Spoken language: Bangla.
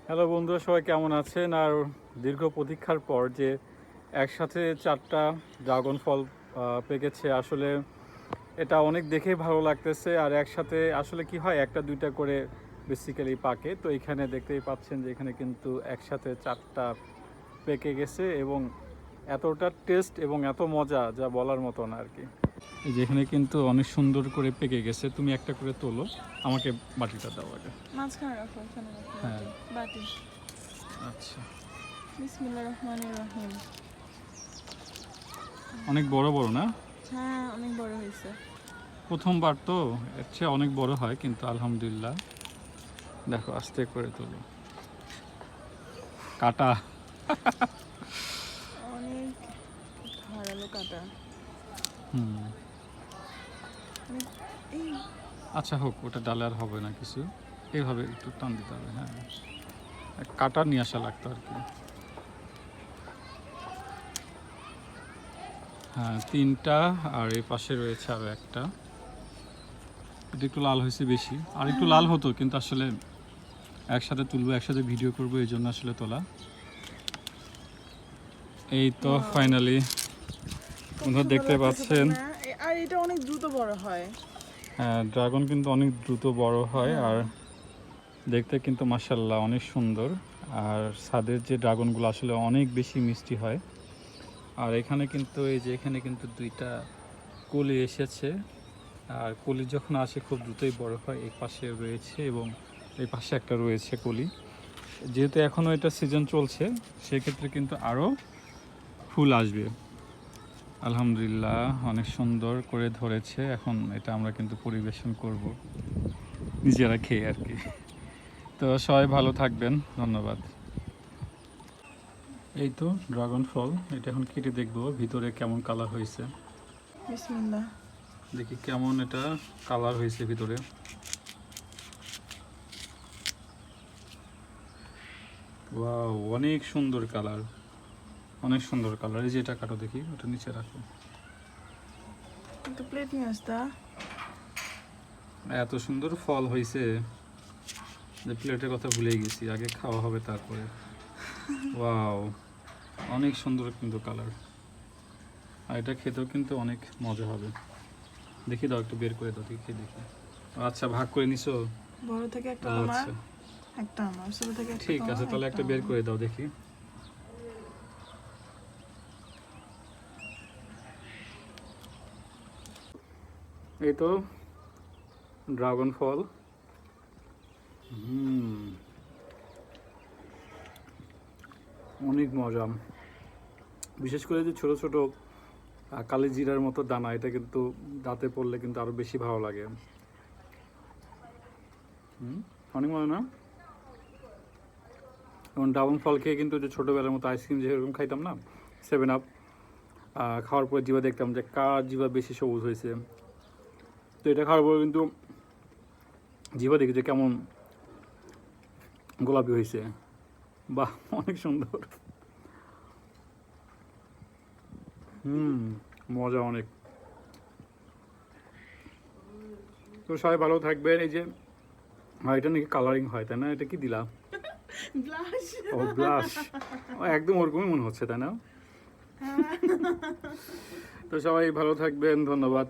হ্যালো বন্ধুরা, সবাই কেমন আছেন? আর দীর্ঘ প্রতীক্ষার পর যে একসাথে 4টা ড্রাগন ফল পেকেছে, আসলে এটা অনেক দেখেই ভালো লাগতেছে। আর একসাথে আসলে কি হয়, একটা দুইটা করে বেসিক্যালি পাকে। তো এখানে দেখতেই পাচ্ছেন যে এখানে কিন্তু একসাথে 4টা পেকে গেছে এবং এতটা টেস্ট এবং এত মজা যা বলার মতো না আর কি। যেখানে কিন্তু অনেক সুন্দর করে পেকে গেছে। তুমি একটা করে তোলো, আমাকে বাটিটা দাও আগে। মাঝখানে রাখো, এখানে রাখো। হ্যাঁ। বাটি। আচ্ছা, বিসমিল্লাহির রহমানির রহিম। অনেক বড় বড় না? হ্যাঁ, অনেক বড় হয়েছে। প্রথমবার তো, এর চেয়ে অনেক বড় হয় কিন্তু আলহামদুলিল্লাহ। দেখো, আস্তে করে তোলো। কাটা। অনেক ধারালো কাটা। হুম। অনেক এই আচ্ছা হোক, ওটা ডালে আর হবে না কিছু। এইভাবে একটু টান দিতে হবে। হ্যাঁ, কাটা নিয়ে আসা লাগতো আর কি। হ্যাঁ, 3টা। আর এই পাশে রয়েছে আরও একটা। এটা একটু লাল হয়েছে বেশি, আর একটু লাল হতো কিন্তু আসলে একসাথে তুলবো, একসাথে ভিডিও করবো, এই জন্য আসলে তোলা। এই তো ফাইনালি বন্ধুরা দেখতে পাচ্ছেন। আর এটা অনেক দ্রুত বড় হয়। হ্যাঁ, ড্রাগন কিন্তু অনেক দ্রুত বড় হয়। আর দেখতে কিন্তু মাশাআল্লাহ অনেক সুন্দর। আর ছাদের যে ড্রাগনগুলো আসলে অনেক বেশি মিষ্টি হয়। আর এখানে কিন্তু এই যে এখানে কিন্তু 2টা কলি এসেছে। আর কলি যখন আসে খুব দ্রুতই বড় হয়। এই পাশে রয়েছে এবং এই পাশে একটা রয়েছে কলি। যেহেতু এখনও এটা সিজন চলছে, সেক্ষেত্রে কিন্তু আরও ফুল আসবে। আলহামদুলিল্লাহ, অনেক সুন্দর করে ধরেছে। এখন এটা আমরা কিন্তু পরিবেশন করব নিজেরা খেয়ে আর কি। তো সবাই ভালো থাকবেন, ধন্যবাদ। এই তো ড্রাগন ফল, এটা এখন কেটে দেখবো ভিতরে কেমন কালার হয়েছে। বিসমিল্লাহ। দেখি কেমন এটা কালার হয়েছে ভিতরে। ওয়াও, অনেক সুন্দর কালার, অনেক সুন্দর কালার। এই যে এটা কাটো দেখি, ওটা নিচে রাখো। একটা প্লেট নিয়ে আসতা। এত সুন্দর ফল হয়েছে যে প্লেটের কথা ভুলেই গেছি, আগে খাওয়া হবে তারপরে। ওয়াও, অনেক সুন্দর কিন্তু কালার। আর এটা খেতেও কিন্তু অনেক মজা হবে। দেখি দাও, একটু বের করে দাও দেখি, দেখি। আচ্ছা, ভাগ করে নিছো? বড় থেকে একটা তোমার, আচ্ছা একটা আমার। ছোট থেকে একটা ঠিক তোমার, আছে, তাহলে একটা বের আমার। করে দাও দেখি। এই তো ড্রাগন ফল। অনেক মজা। বিশেষ করে যে ছোট ছোট কালি জিরার মতো দানা, এটা কিন্তু দাঁতে পড়লে কিন্তু আরো বেশি ভালো লাগে। অনেক মজা না? এবং ড্রাগন ফল খেয়ে কিন্তু যে ছোটোবেলার মতো আইসক্রিম যেরকম খাইতাম না, 7 আপ, খাওয়ার পরে জিভা দেখতাম যে কার জিভা বেশি সবুজ হয়েছে। তো এটা খাওয়ার পরে কিন্তু জিভা দেখি যে কেমন গোলাপি হয়েছে। বাহ, অনেক সুন্দর। মজা অনেক। তো সবাই ভালো থাকবেন। এই যে এটা নাকি কালারিং হয়, তাই না? এটা কি দিলা? ব্লাশ। ও, ব্লাশ। একদম ওরকমই মনে হচ্ছে, তাই না? তো সবাই ভালো থাকবেন, ধন্যবাদ।